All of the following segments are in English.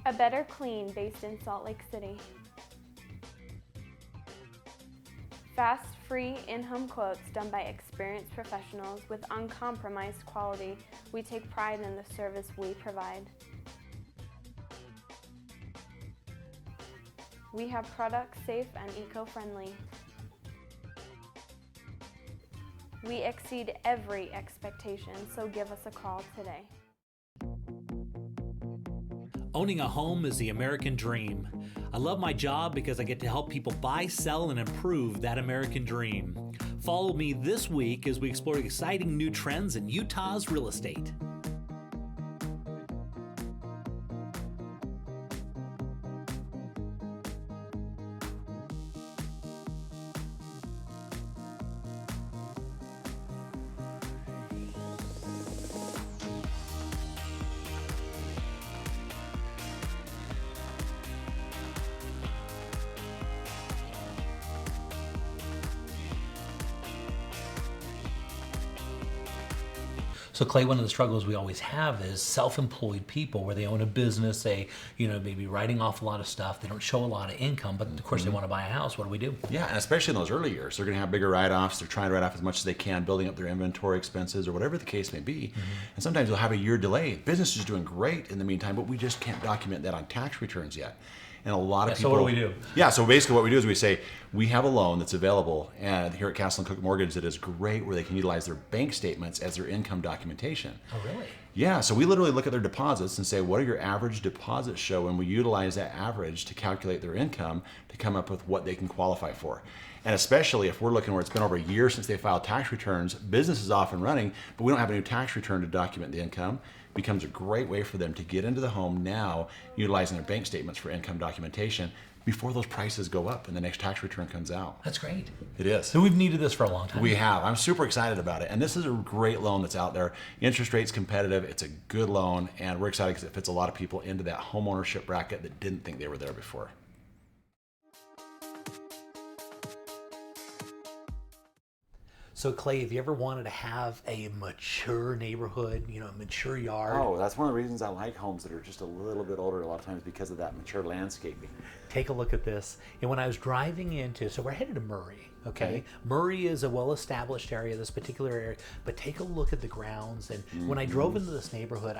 A Better Clean based in Salt Lake City. Fast, free, in-home quotes done by experienced professionals with uncompromised quality. We take pride in the service we provide. We have products safe and eco-friendly. We exceed every expectation, so give us a call today. Owning a home is the American dream. I love my job because I get to help people buy, sell, and improve that American dream. Follow me this week as we explore exciting new trends in Utah's real estate. So Clay, one of the struggles we always have is self-employed people where they own a business, they, maybe writing off a lot of stuff. They don't show a lot of income, but of course they want to buy a house. What do we do? Yeah, and especially in those early years, they're going to have bigger write-offs. They're trying to write off as much as they can, building up their inventory expenses or whatever the case may be. And sometimes you'll have a year delay. Business is doing great in the meantime, but we just can't document that on tax returns yet. And a lot of people. So what do we do? Yeah, so basically what we do is we say, we have a loan that's available and here at Castle and Cook Mortgage that is great where they can utilize their bank statements as their income documentation. Oh, really? Yeah, so we literally look at their deposits and say, what are your average deposits show? And we utilize that average to calculate their income to come up with what they can qualify for. And especially if we're looking where it's been over a year since they filed tax returns, business is off and running, but we don't have a new tax return to document the income. Becomes a great way for them to get into the home now, utilizing their bank statements for income documentation before those prices go up and the next tax return comes out. That's great. It is. So we've needed this for a long time. We have. I'm super excited about it. And this is a great loan that's out there. Interest rate's competitive. It's a good loan. And we're excited because it fits a lot of people into that home ownership bracket that didn't think they were there before. So Clay, have you ever wanted to have a mature neighborhood, a mature yard? Oh, that's one of the reasons I like homes that are just a little bit older a lot of times because of that mature landscaping. Take a look at this. And when I was driving so we're headed to Murray, okay? Murray is a well-established area, this particular area, but take a look at the grounds. And when I drove into this neighborhood,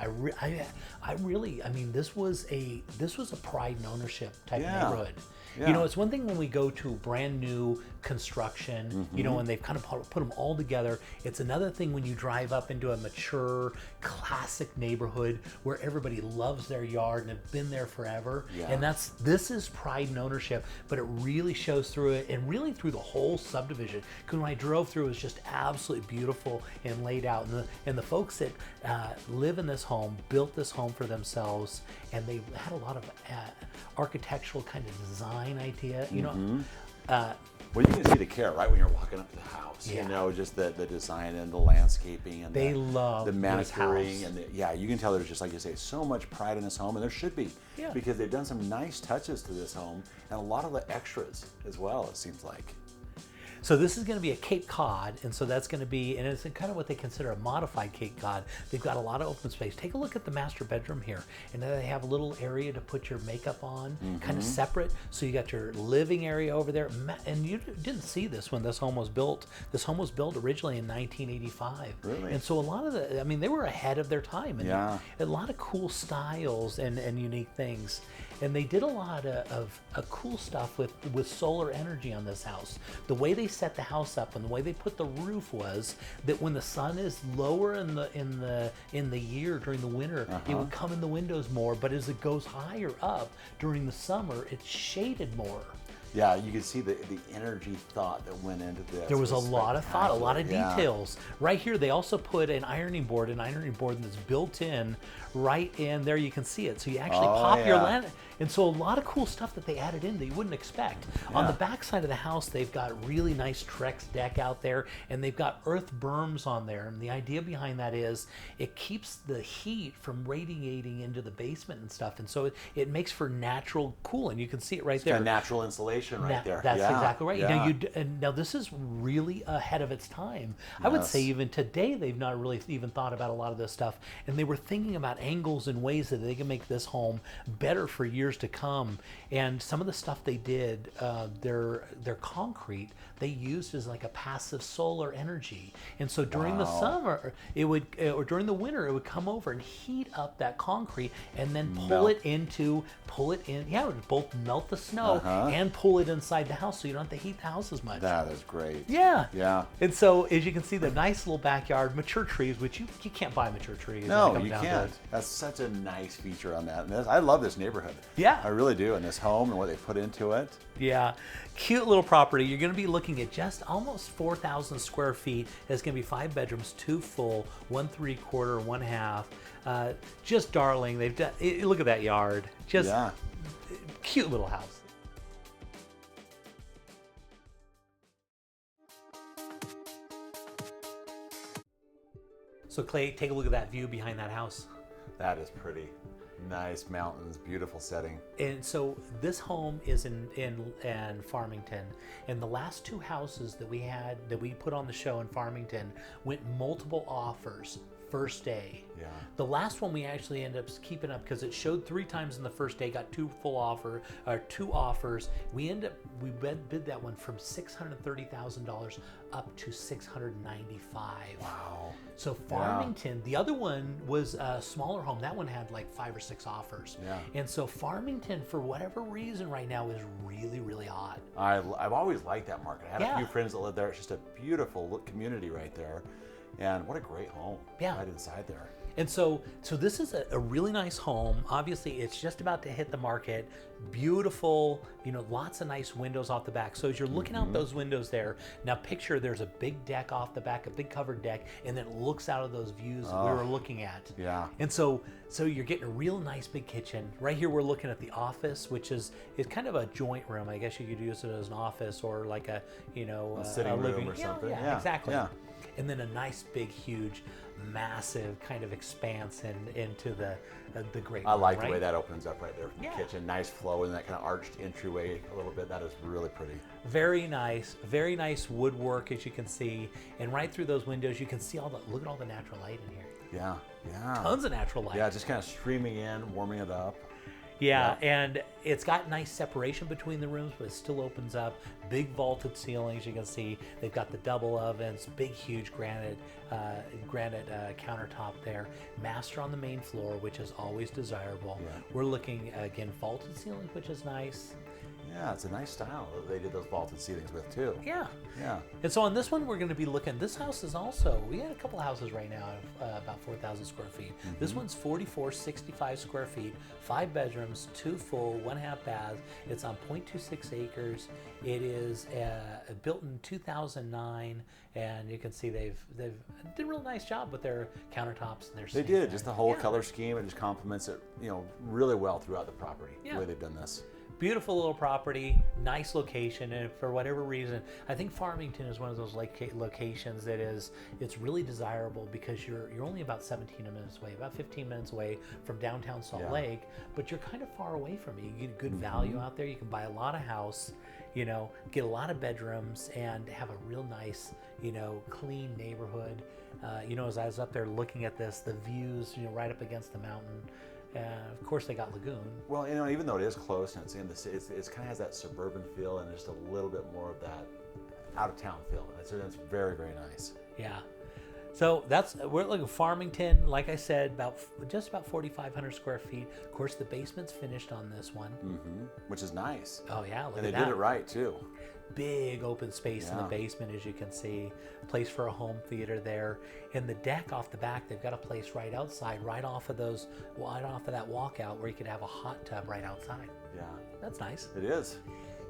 this was a pride and ownership type neighborhood. Yeah. It's one thing when we go to brand new construction, and they've kind of put them all together. It's another thing when you drive up into a mature, classic neighborhood where everybody loves their yard and have been there forever. Yeah. And this is pride and ownership, but it really shows through it and really through the whole subdivision. Because when I drove through, it was just absolutely beautiful and laid out. And the folks that live in this home built this home for themselves, and they had a lot of architectural kind of design idea. Well, you can see the care right when you're walking up to the house. Yeah. Just the design and the landscaping and they love the manicuring this house. And you can tell there's just, like you say, so much pride in this home, and there should be, because they've done some nice touches to this home and a lot of the extras as well. It seems like. So this is going to be a Cape Cod, and so that's going to be, and it's kind of what they consider a modified Cape Cod. They've got a lot of open space. Take a look at the master bedroom here, and then they have a little area to put your makeup on, kind of separate. So you got your living area over there, and you didn't see this when this home was built. This home was built originally in 1985. Really? And so a lot of they were ahead of their time, and a lot of cool styles and unique things. And they did a lot of cool stuff with solar energy on this house. The way they set the house up and the way they put the roof was that when the sun is lower in the year during the winter, it would come in the windows more. But as it goes higher up during the summer, it's shaded more. Yeah, you can see the energy thought that went into this. There was a lot of thought, a lot of details. Right here, they also put an ironing board that's built in right in there. You can see it. So you actually pop your lantern. And so a lot of cool stuff that they added in that you wouldn't expect. Yeah. On the back side of the house, they've got really nice Trex deck out there, and they've got earth berms on there. And the idea behind that is it keeps the heat from radiating into the basement and stuff. And so it makes for natural cooling. You can see it right there. Kind of natural insulation. innovation right there. That's Yeah, exactly right. yeah. Now this is really ahead of its time. I would say even today they've not really even thought about a lot of this stuff, and they were thinking about angles and ways that they can make this home better for years to come. And some of the stuff they did, their concrete they used as like a passive solar energy, and so during the summer it would, or during the winter it would come over and heat up that concrete and then pull it in. Yeah, it would both melt the snow and pull it inside the house, so you don't have to heat the house as much. That is great. Yeah. Yeah. And so, as you can see, the nice little backyard, mature trees, which you can't buy mature trees. No, you can't. That's such a nice feature on that. And I love this neighborhood. Yeah. I really do. And this home and what they put into it. Yeah. Cute little property. You're going to be looking at just almost 4,000 square feet. It's going to be 5 bedrooms, 2 full, 1 3/4, 1 half. Just darling. They've done. Look at that yard. Just cute little house. So Clay, take a look at that view behind that house. That is pretty. Nice mountains, beautiful setting. And so this home is in Farmington, and the last 2 houses that we put on the show in Farmington went multiple offers first day. Yeah. The last one we actually ended up keeping up because it showed 3 times in the first day, got 2 offers. We bid that one from $630,000 up to $695,000. Wow. So Farmington, the other one was a smaller home. That one had like 5 or 6 offers. Yeah. And so Farmington, for whatever reason right now, is really, really hot. I've always liked that market. I had a few friends that live there. It's just a beautiful community right there. And what a great home right inside there. And so this is a really nice home. Obviously, it's just about to hit the market. Beautiful, lots of nice windows off the back. So as you're looking out those windows there, now picture there's a big deck off the back, a big covered deck, and then it looks out of those views that we were looking at. Yeah. And so you're getting a real nice big kitchen. Right here, we're looking at the office, which is kind of a joint room. I guess you could use it as an office or like a sitting living room or something. Yeah, exactly. Yeah. And then a nice, big, huge, massive kind of expanse into the great room. I like the way that opens up right there from Yeah. the kitchen. Nice flow and that kind of arched entryway a little bit. That is really pretty. Very nice woodwork, as you can see. And right through those windows, you can see look at all the natural light in here. Yeah, yeah. Tons of natural light. Yeah, just kind of streaming in, warming it up. Yeah, and it's got nice separation between the rooms, but it still opens up. Big vaulted ceilings, you can see. They've got the double ovens, big, huge granite countertop there. Master on the main floor, which is always desirable. Yeah. We're looking, again, vaulted ceilings, which is nice. Yeah, it's a nice style that they did those vaulted ceilings with, too. Yeah. Yeah. And so on this one, we're going to be looking, this house is also, we got a couple of houses right now of about 4,000 square feet. This one's 4,465 square feet, 5 bedrooms, 2 full, 1 half baths. It's on 0.26 acres. It is built in 2009, and you can see they've did a real nice job with their countertops and their They did, just the whole color scheme. It just complements it, really well throughout the property, the way they've done this. Beautiful little property, nice location, and for whatever reason, I think Farmington is one of those locations that it's really desirable because you're only about 17 minutes away, about 15 minutes away from downtown Salt Lake, but you're kind of far away from it. You get good value out there. You can buy a lot of house, get a lot of bedrooms, and have a real nice, clean neighborhood. As I was up there looking at this, the views, right up against the mountain. Of course, they got Lagoon. Well, even though it is close and it's in the city, it kind of has that suburban feel and just a little bit more of that out of town feel. It's very, very nice. Yeah. So we're looking at Farmington, like I said, just about 4,500 square feet. Of course, the basement's finished on this one. Which is nice. Oh yeah, look and at they that. did it right too. Big open space in the basement, as you can see. Place for a home theater there. And the deck off the back, they've got a place right outside, right off of that walkout where you could have a hot tub right outside. Yeah. That's nice. It is.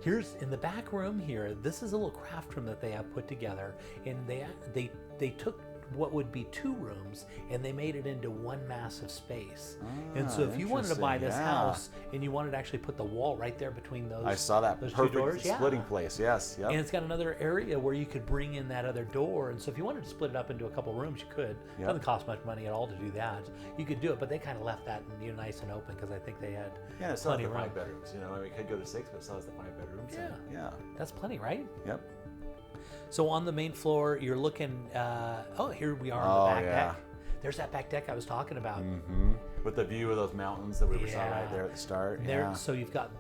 Here's in the back room here, this is a little craft room that they have put together. And they took what would be 2 rooms, and they made it into one massive space. And so if you wanted to buy this house and you wanted to actually put the wall right there between those, I saw that those perfect 2 doors, splitting place. Yes, yep. And it's got another area where you could bring in that other door. And so if you wanted to split it up into a couple rooms, you could. It doesn't cost much money at all to do that. You could do it, but they kind of left that nice and open because I think they had it still has plenty the of room. 5 bedrooms. You know, it could go to 6, but it still has the 5 bedrooms. Yeah. That's plenty, right? Yep. So on the main floor, you're looking, here we are on the back yeah. deck. There's that back deck I was talking about. With the view of those mountains that we saw right there at the start. So you've got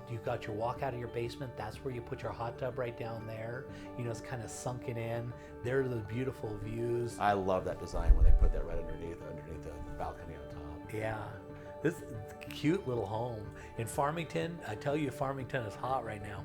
your walk out of your basement. That's where you put your hot tub right down there. You know, it's kind of sunken in. There are those beautiful views. I love that design when they put that right underneath the balcony on top. Yeah. This cute little home. In Farmington, I tell you, Farmington is hot right now.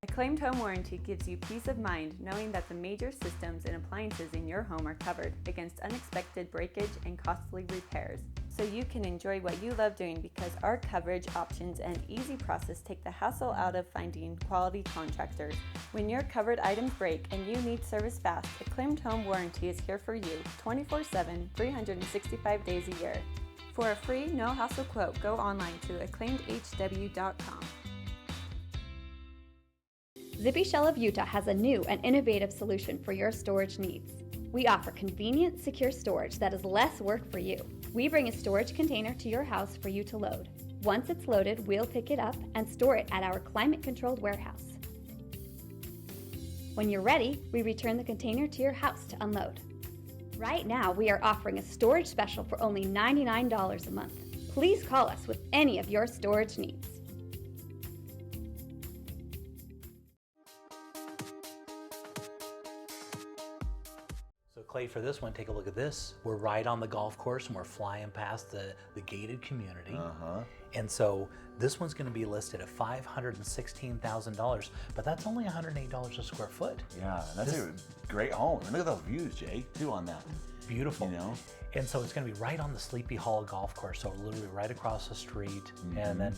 Acclaimed Home Warranty gives you peace of mind knowing that the major systems and appliances in your home are covered against unexpected breakage and costly repairs. So you can enjoy what you love doing because our coverage options and easy process take the hassle out of finding quality contractors. When your covered items break and you need service fast, Acclaimed Home Warranty is here for you 24/7, 365 days a year. For a free, no-hassle quote, go online to acclaimedhw.com. Zippy Shell of Utah has a new and innovative solution for your storage needs. We offer convenient, secure storage that is less work for you. We bring a storage container to your house for you to load. Once it's loaded, we'll pick it up and store it at our climate-controlled warehouse. When you're ready, we return the container to your house to unload. Right now, we are offering a storage special for only $99 a month. Please call us with any of your storage needs. Clay, for this one, take a look at this. We're right on the golf course and we're flying past the gated community. And so this one's going to be listed at $516,000, but that's only $108 a square foot. Yeah, that's a great home. And look at those views, Jay, too, on that. Beautiful. You know? And so it's going to be right on the Sleepy Hollow golf course, so literally right across the street. And then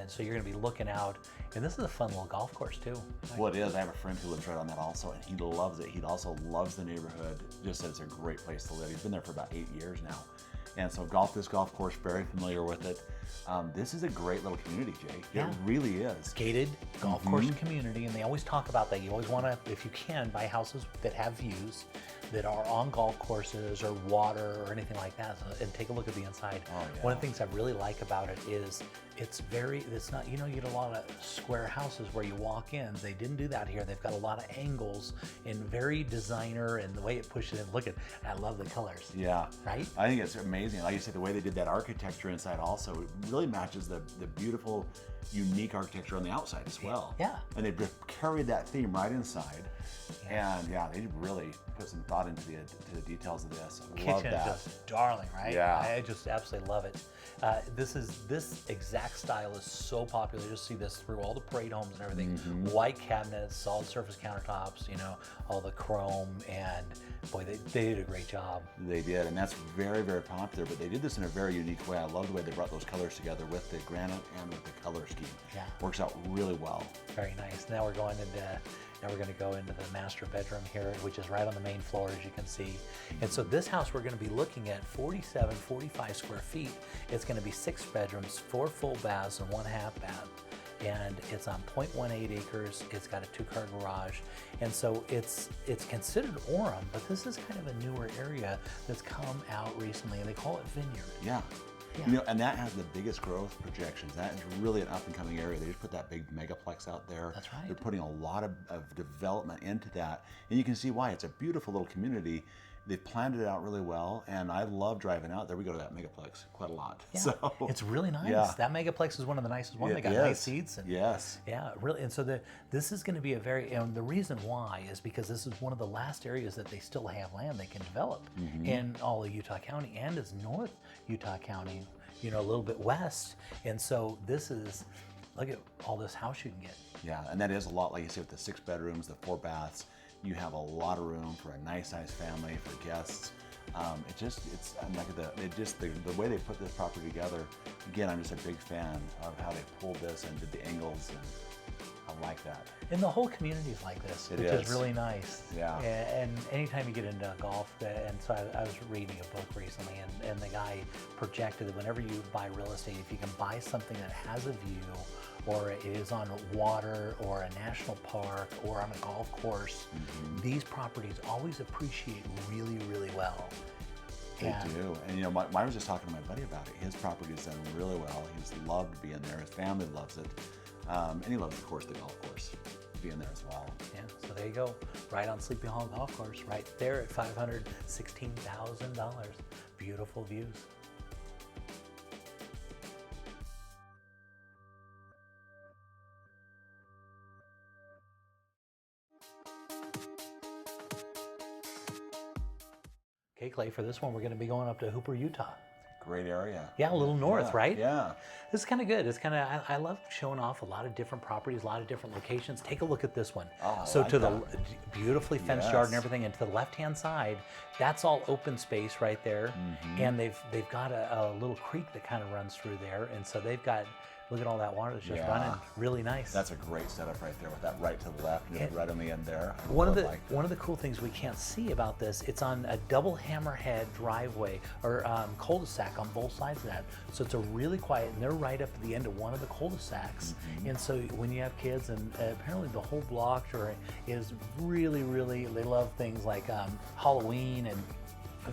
so you're going to be looking out. And this is a fun little golf course too. Well, it is. I have a friend who lives right on that also, and he loves it. He also loves the neighborhood. Just says it's a great place to live. He's been there for about 8 years now. And so this golf course, very familiar with it. This is a great little community, Jay. It really is. Gated golf course community, and they always talk about that. You always want to, if you can, buy houses that have views, that are on golf courses or water or anything like that, and take a look at the inside. One of the things I really like about it is it's not, you get a lot of square houses where you walk in. They didn't do that here. They've got a lot of angles and very designer, and the way it pushes in. Look at, I love the colors. Yeah. Right? I think it's amazing. Like you said, the way they did that architecture inside also, it really matches the beautiful, unique architecture on the outside as well. Yeah. And they carried that theme right inside. And they really put some thought into the details of this. Love Kitchen that. is just darling, right? Yeah. I just absolutely love it. This exact style is so popular. You'll see this through all the parade homes and everything. White cabinets, solid surface countertops, all the chrome, and boy, they did a great job. They did, and that's very, very popular, but they did this in a very unique way. I love the way they brought those colors together with the granite and with the color scheme. Yeah. Works out really well. Very nice. Now we're going to go into the master bedroom here, which is right on the main floor, as you can see. And so this house, we're going to be looking at 45 square feet. It's going to be 6 bedrooms, 4 full baths, and 1 half bath. And it's on 0.18 acres. It's got a 2-car garage. And so it's considered Orem, but this is kind of a newer area that's come out recently, and they call it Vineyard. Yeah. And that has the biggest growth projections. That is really an up-and-coming area. They just put that big megaplex out there. That's right. They're putting a lot of development into that. And you can see why. It's a beautiful little community. They've planned it out really well, and I love driving out there. We go to that megaplex quite a lot. Yeah, so it's really nice. Yeah. That megaplex is one of the nicest ones. They got Yes. nice seats. And, Yes. Yeah, really. And so this is going to be and the reason why is because this is one of the last areas that they still have land they can develop in all of Utah County, and it's North Utah County, a little bit west. And so look at all this house you can get. Yeah, and that is a lot, like you said, with the 6 bedrooms, the 4 baths. You have a lot of room for a nice family, for guests. I'm like the way they put this property together. Again, I'm just a big fan of how they pulled this and did the angles, and I like that. And the whole community is like this, which is really nice. Yeah. And anytime you get into golf, and so I was reading a book recently, and the guy projected that whenever you buy real estate, if you can buy something that has a view, or it is on water, or a national park, or on a golf course, these properties always appreciate really, really well. They do. And you know, I was just talking to my buddy about it. His property's done really well. He's loved being there. His family loves it. And he loves, of course, the golf course, being there as well. Yeah, so there you go. Right on Sleepy Hollow Golf Course, right there at $516,000. Beautiful views. Okay, Clay, for this one, we're going to be going up to Hooper, Utah. Great area. Yeah, a little north, right? Yeah. This is kind of good. It's kind of, I love showing off a lot of different properties, a lot of different locations. Take a look at this one. Oh, so like to that. the beautifully fenced yard and everything, and to the left-hand side, that's all open space right there. And they've got a little creek that kind of runs through there. And so they've got, look at all that water that's just running. Really nice. That's a great setup right there with that right to the left and just right on the end there. One of the cool things we can't see about this, it's on a double hammerhead driveway or cul-de-sac on both sides of that. So it's a really quiet, and they're right up at the end of one of the cul-de-sacs. And so when you have kids, and apparently the whole block is really, really, they love things like Halloween and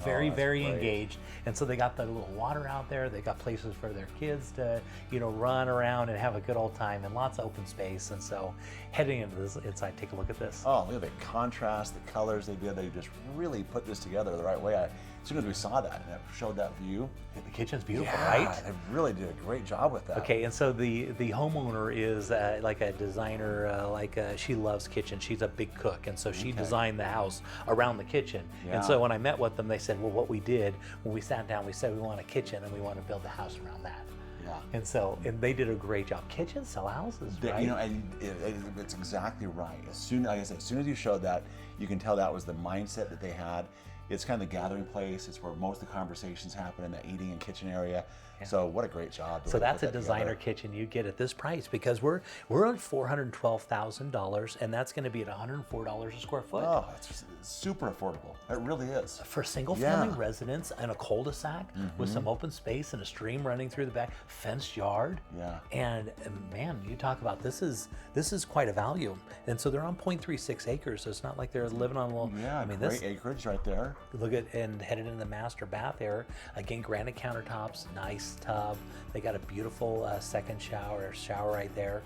very engaged. And so they got the little water out there. They got places for their kids to, run around and have a good old time, and lots of open space. And so heading into this inside, take a look at this. Oh, look at the contrast, the colors they did. They just really put this together the right way. As soon as we saw that and it showed that view. The kitchen's beautiful, yeah, right? They really did a great job with that. Okay, and so the homeowner is like a designer, she loves kitchen. She's a big cook, and so she designed the house around the kitchen. Yeah. And so when I met with them, they said, well, what we did, when we sat down, we said we want a kitchen and we want to build the house around that. Yeah. And they did a great job. Kitchens sell houses, right? And it's exactly right. As soon as you showed that, you can tell that was the mindset that they had. It's kind of the gathering place. It's where most of the conversations happen, in the eating and kitchen area. Yeah. So what a great job. So that's a designer kitchen you get at this price, because we're at $412,000, and that's going to be at $104 a square foot. Oh, it's super affordable. It really is. For single-family residence and a cul-de-sac with some open space and a stream running through the back, fenced yard. Yeah. And man, you talk about this is quite a value. And so they're on 0.36 acres, so it's not like they're living on a little. Yeah, great acreage right there. Look at, and headed into the master bath there. Again, granite countertops, nice tub. They got a beautiful second shower right there.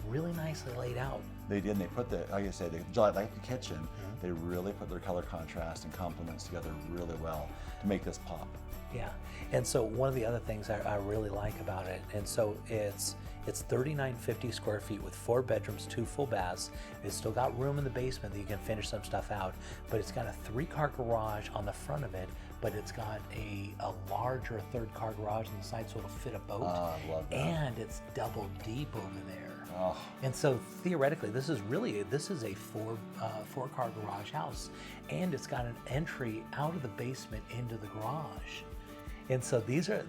Really nicely laid out. They did, and they put like I said, like the kitchen, they really put their color contrast and complements together really well to make this pop. Yeah, and so one of the other things I really like about it, and so it's 3,950 square feet with 4 bedrooms, 2 full baths. It's still got room in the basement that you can finish some stuff out, but it's got a 3-car garage on the front of it, but it's got a larger 3rd-car garage on the side, so it'll fit a boat. Oh, I love that. And it's double deep over there. Oh. And so theoretically, this is a 4-car garage house, and it's got an entry out of the basement into the garage. And so these are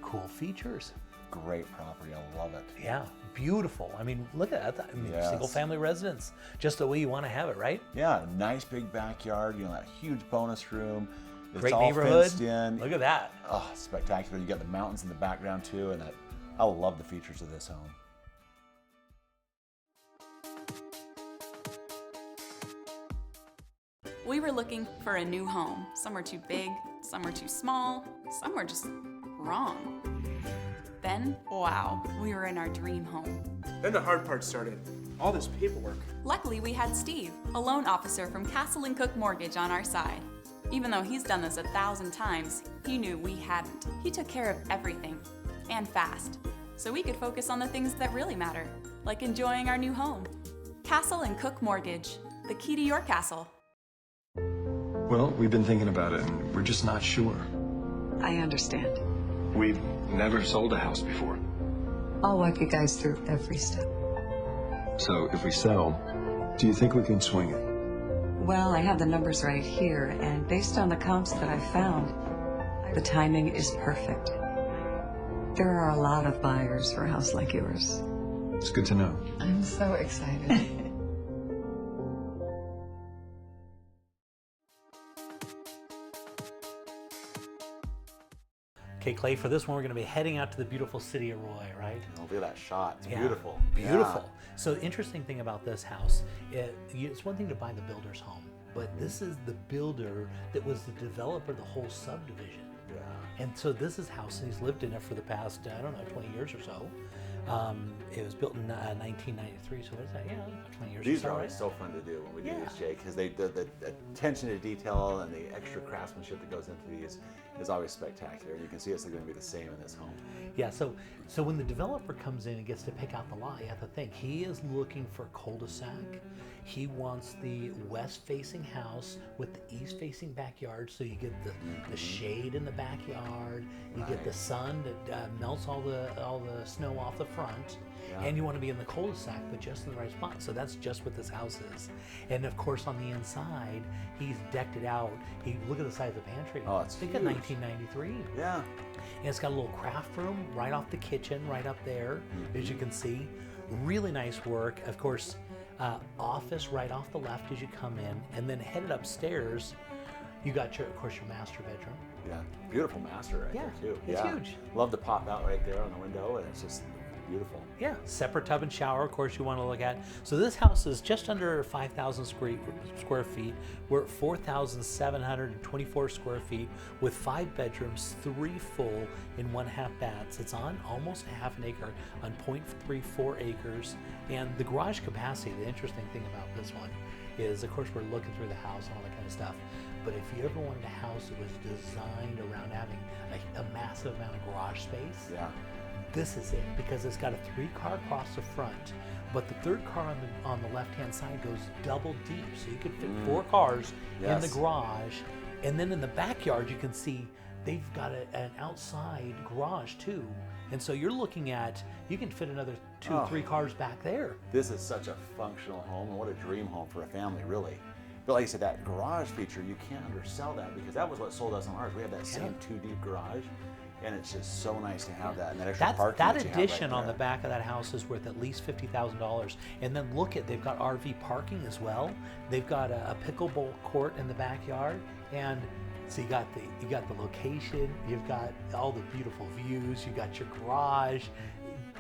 cool features. Great property, I love it. Yeah, beautiful. I mean, look at that. I mean, single family residence, just the way you want to have it, right? Yeah, nice big backyard, that huge bonus room. It's great all neighborhood. Fenced in. Look at that. Oh, spectacular. You got the mountains in the background too, and I love the features of this home. We were looking for a new home. Some were too big, some were too small, some were just wrong. Then, wow, we were in our dream home. Then the hard part started. All this paperwork. Luckily, we had Steve, a loan officer from Castle & Cook Mortgage, on our side. Even though he's done this 1,000 times, he knew we hadn't. He took care of everything, and fast, so we could focus on the things that really matter, like enjoying our new home. Castle & Cook Mortgage, the key to your castle. Well, we've been thinking about it, and we're just not sure. I understand. We've never sold a house before. I'll walk you guys through every step. So if we sell, do you think we can swing it? Well, I have the numbers right here, and based on the comps that I found, the timing is perfect. There are a lot of buyers for a house like yours. It's good to know. I'm so excited. Okay, Clay, for this one, we're going to be heading out to the beautiful city of Roy, right? Oh, look at that shot. It's Yeah, beautiful. Beautiful. So the interesting thing about this house, it's one thing to buy the builder's home, but this is the builder that was the developer of the whole subdivision. Yeah. And so this is house, and he's lived in it for the past, 20 years or so. It was built in 1993, so what is that? Yeah, 20 years These or so, are always right? so fun to do when we do Yeah. this, Jake, because the attention to detail and the extra craftsmanship that goes into these is always spectacular. And you can see it's going to be the same in this home. Yeah, so when the developer comes in and gets to pick out the lot, you have to think, he is looking for a cul-de-sac. He wants the west-facing house with the east-facing backyard, so you get the shade in the backyard, you get the sun that melts all the snow off the front, and you want to be in the cul-de-sac, but just in the right spot. So that's just what this house is. And of course, on the inside, he's decked it out. Look at the size of the pantry. Oh, it's Think of huge. 1993. Yeah. And it's got a little craft room right off the kitchen, right up there, as you can see. Really nice work. Of course, office right off the left as you come in, and then headed upstairs, you got your master bedroom. Yeah. Beautiful master right there, too. It's huge. Love the pop out right there on the window, and it's just beautiful. Yeah, separate tub and shower, of course, you want to look at. So this house is just under 5,000 square feet. We're at 4,724 square feet with 5 bedrooms, 3 full and 1/2 baths. It's on almost a half an acre, on 0.34 acres. And the garage capacity, the interesting thing about this one is, of course, we're looking through the house and all that kind of stuff. But if you ever wanted a house that was designed around having a massive amount of garage space, Yeah. this is it, because it's got a 3-car across the front, but the 3rd car on the left-hand side goes double deep, so you could fit 4 cars in the garage. And then in the backyard, you can see they've got an outside garage too. And so you're looking at, you can fit another 2-3 cars back there. This is such a functional home, and what a dream home for a family, really. But like I said, that garage feature, you can't undersell that, because that was what sold us on ours. We have that same 2-deep garage. And it's just so nice to have that, and that extra parking That that you have addition right on the there. back of that house is worth at least $50,000. And then look at, they've got RV parking as well. They've got a pickleball court in the backyard, and so you got the location, you've got all the beautiful views, you got your garage,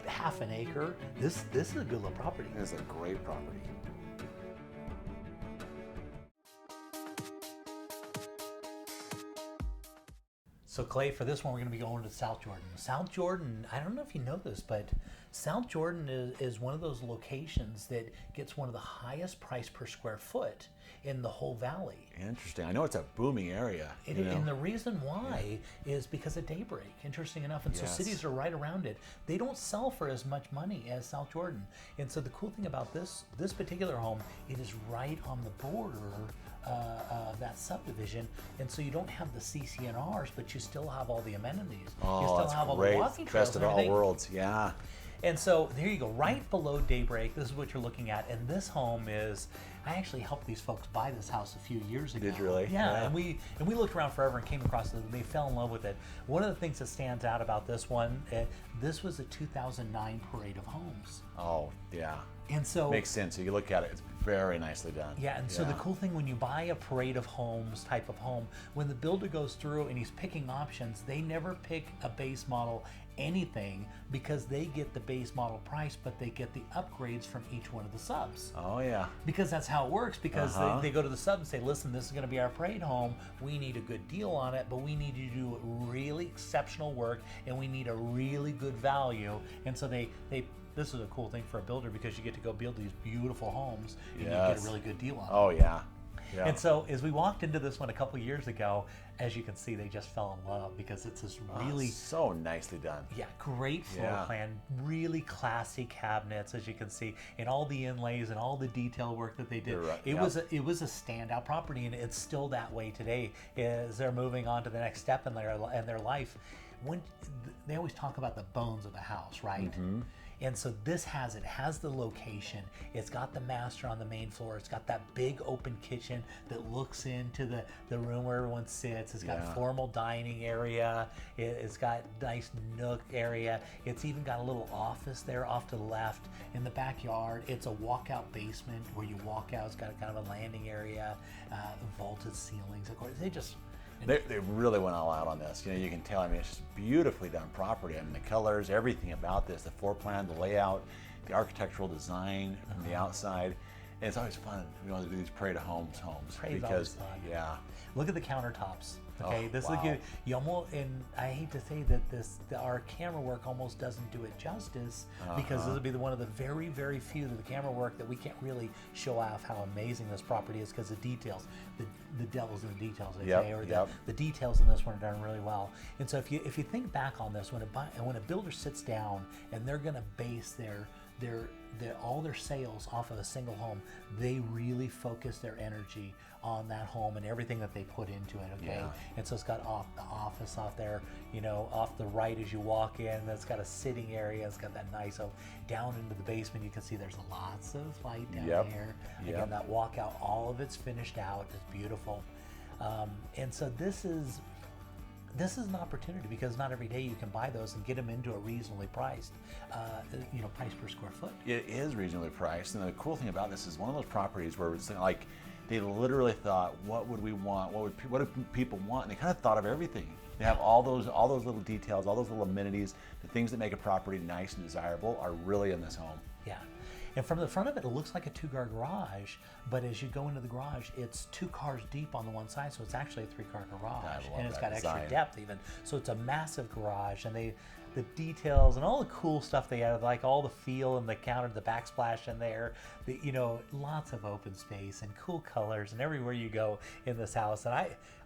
half an acre. This is a good little property. It's a great property. So Clay, for this one, we're going to be going to South Jordan. South Jordan, I don't know if you know this, but South Jordan is one of those locations that gets one of the highest price per square foot in the whole valley. Interesting. I know it's a booming area. And the reason why is because of Daybreak, interesting enough. And so cities are right around it. They don't sell for as much money as South Jordan. And so the cool thing about this particular home, it is right on the border of that subdivision. And so you don't have the CCNRs, but you still have all the amenities. Oh, you still that's have all great. the walking trails. Best of and all everything. worlds. Yeah. And so there you go, right below Daybreak. This is what you're looking at. And this home is, I actually helped these folks buy this house a few years ago. Did you really? Yeah. And we looked around forever and came across it. They fell in love with it. One of the things that stands out about this one, this was a 2009 Parade of Homes. Oh, yeah. And so makes sense. You look at it, it's very nicely done. Yeah, and so the cool thing, when you buy a Parade of Homes type of home, when the builder goes through and he's picking options, they never pick a base model anything, because they get the base model price, but they get the upgrades from each one of the subs. Oh, yeah. Because that's how it works, because they go to the sub and say, listen, this is going to be our Parade home. We need a good deal on it, but we need you to do really exceptional work, and we need a really good value. And so this is a cool thing for a builder, because you get to go build these beautiful homes and you get a really good deal on them. Oh, yeah. Yeah. And so as we walked into this one a couple years ago, as you can see, they just fell in love, because it's this really so nicely done. Yeah, great floor plan, really classy cabinets, as you can see, and all the inlays and all the detail work that they did. Right. It was a standout property, and it's still that way today as they're moving on to the next step in their life. When they always talk about the bones of the house, right? And so this has the location. It's got the master on the main floor. It's got that big open kitchen that looks into the room where everyone sits. It's got formal dining area. It's got nice nook area. It's even got a little office there off to the left in the backyard. It's a walkout basement where you walk out. It's got kind of a landing area, vaulted ceilings. Of course, they really went all out on this. You know, you can tell. I mean, it's just beautifully done property. I mean, the colors, everything about this, the floor plan, the layout, the architectural design from the outside. And it's always fun, you know, to do these Parade of Homes because, look at the countertops. Okay, this wow. will give you almost, and I hate to say that our camera work almost doesn't do it justice, because this will be one of the very, very few of the camera work that we can't really show off how amazing this property is, because the details, the devil's in the details, they say, or the details in this one are done really well. And so if you think back on this, when a builder sits down and they're going to base all their sales off of a single home, they really focus their energy on that home and everything that they put into it. Okay, and so it's got the office off there, you know, off the right as you walk in. It's got a sitting area. It's got that nice. So down into the basement, you can see there's lots of light down here. Again, that walkout, all of it's finished out. It's beautiful, and so this is an opportunity, because not every day you can buy those and get them into a reasonably priced, price per square foot. It is reasonably priced, and the cool thing about this is one of those properties where it's like they literally thought, what would we want? What do people want? And they kind of thought of everything. They have all those little details, all those little amenities, the things that make a property nice and desirable are really in this home. Yeah. And from the front of it, it looks like a 2-car garage, but as you go into the garage, it's 2 cars deep on the one side, so it's actually a 3-car garage, and it's got extra depth even. So it's a massive garage, and the details and all the cool stuff they have, like all the feel and the counter, the backsplash in there, lots of open space and cool colors, and everywhere you go in this house. And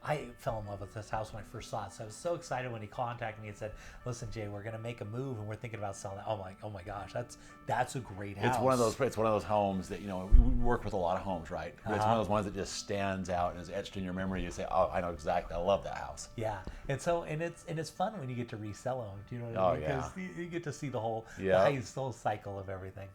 I fell in love with this house when I first saw it. So I was so excited when he contacted me and said, "Listen, Jay, we're going to make a move and we're thinking about selling it." Oh my gosh, that's a great house. It's one of those homes that, we work with a lot of homes, right? It's one of those ones that just stands out and is etched in your memory. You say, "Oh, I know exactly. I love that house." Yeah, and it's fun when you get to resell them. Do you know what I mean? Because you get to see the whole cycle of everything.